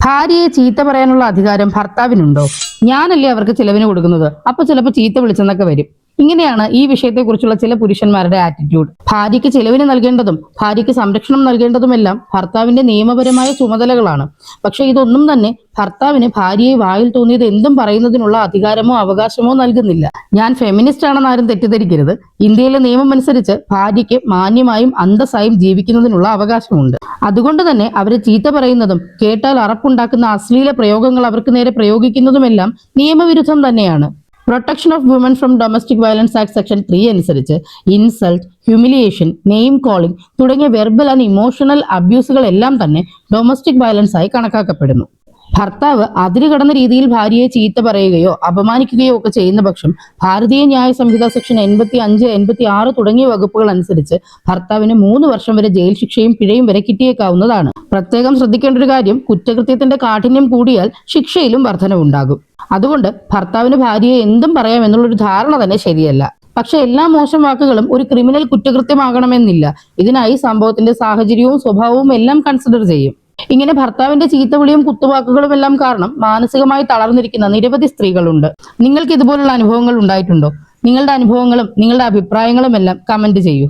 ഭാര്യയെ ചീത്ത പറയാനുള്ള അധികാരം ഭർത്താവിനുണ്ടോ? ഞാനല്ലേ അവർക്ക് ചിലവിന് കൊടുക്കുന്നത്, അപ്പൊ ചിലപ്പോൾ ചീത്ത വിളിച്ചെന്നൊക്കെ വരും. ഇങ്ങനെയാണ് ഈ വിഷയത്തെക്കുറിച്ചുള്ള ചില പുരുഷന്മാരുടെ ആറ്റിറ്റ്യൂഡ്. ഭാര്യയ്ക്ക് ചിലവിന് നൽകേണ്ടതും ഭാര്യയ്ക്ക് സംരക്ഷണം നൽകേണ്ടതുമെല്ലാം ഭർത്താവിന്റെ നിയമപരമായ ചുമതലകളാണ്. പക്ഷെ ഇതൊന്നും തന്നെ ഭർത്താവിന് ഭാര്യയെ വായിൽ തോന്നിയത് എന്തും പറയുന്നതിനുള്ള അധികാരമോ അവകാശമോ നൽകുന്നില്ല. ഞാൻ ഫെമിനിസ്റ്റ് ആണെന്ന് ആരും തെറ്റിദ്ധരിക്കരുത്. ഇന്ത്യയിലെ നിയമം അനുസരിച്ച് ഭാര്യയ്ക്ക് മാന്യമായും അന്തസ്സായും ജീവിക്കുന്നതിനുള്ള അവകാശമുണ്ട്. അതുകൊണ്ട് തന്നെ അവരെ ചീത്ത പറയുന്നതും കേട്ടാൽ അറപ്പുണ്ടാക്കുന്ന അശ്ലീല പ്രയോഗങ്ങൾ അവർക്ക് നേരെ പ്രയോഗിക്കുന്നതുമെല്ലാം നിയമവിരുദ്ധം തന്നെയാണ്. Protection of woman from domestic violence act section 3 അനുസരിച്ച് ഇൻസൾട്ട്, ഹ്യൂമിലിയേഷൻ, നെയിം കോളിംഗ് തുടങ്ങിയ വെർബൽ ആൻഡ് ഇമോഷണൽ അബ്യൂസുകളെല്ലാം തന്നെ ഡൊമസ്റ്റിക് വയലൻസ് ആയി കണക്കാക്കപ്പെടുന്നു. ഭർത്താവ് അതിരുകടന്ന രീതിയിൽ ഭാര്യയെ ചീത്ത പറയുകയോ അപമാനിക്കുകയോ ഒക്കെ ചെയ്യുന്ന പക്ഷം ഭാരതീയ ന്യായ സംഹിത സെക്ഷൻ 85, 86 തുടങ്ങിയ വകുപ്പുകൾ അനുസരിച്ച് ഭർത്താവിന് 3 വർഷം വരെ ജയിൽ ശിക്ഷയും പിഴയും വരെ കിട്ടിയേക്കാവുന്നതാണ്. പ്രത്യേകം ശ്രദ്ധിക്കേണ്ട ഒരു കാര്യം, കുറ്റകൃത്യത്തിന്റെ കാഠിന്യം കൂടിയാൽ ശിക്ഷയിലും വർധനവുണ്ടാകും. അതുകൊണ്ട് ഭർത്താവിന് ഭാര്യയെ എന്തും പറയാം എന്നുള്ളൊരു ധാരണ തന്നെ ശരിയല്ല. പക്ഷെ എല്ലാ മോശം വാക്കുകളും ഒരു ക്രിമിനൽ കുറ്റകൃത്യമാകണമെന്നില്ല. ഇതിനായി സംഭവത്തിന്റെ സാഹചര്യവും സ്വഭാവവും എല്ലാം കൺസിഡർ ചെയ്യും. ഇങ്ങനെ ഭർത്താവിന്റെ ചീത്തവിളിയും കുത്തുവാക്കുകളും എല്ലാം കാരണം മാനസികമായി തളർന്നിരിക്കുന്ന നിരവധി സ്ത്രീകളുണ്ട്. നിങ്ങൾക്ക് ഇതുപോലുള്ള അനുഭവങ്ങൾ ഉണ്ടായിട്ടുണ്ടോ? നിങ്ങളുടെ അനുഭവങ്ങളും നിങ്ങളുടെ അഭിപ്രായങ്ങളും എല്ലാം കമന്റ് ചെയ്യൂ.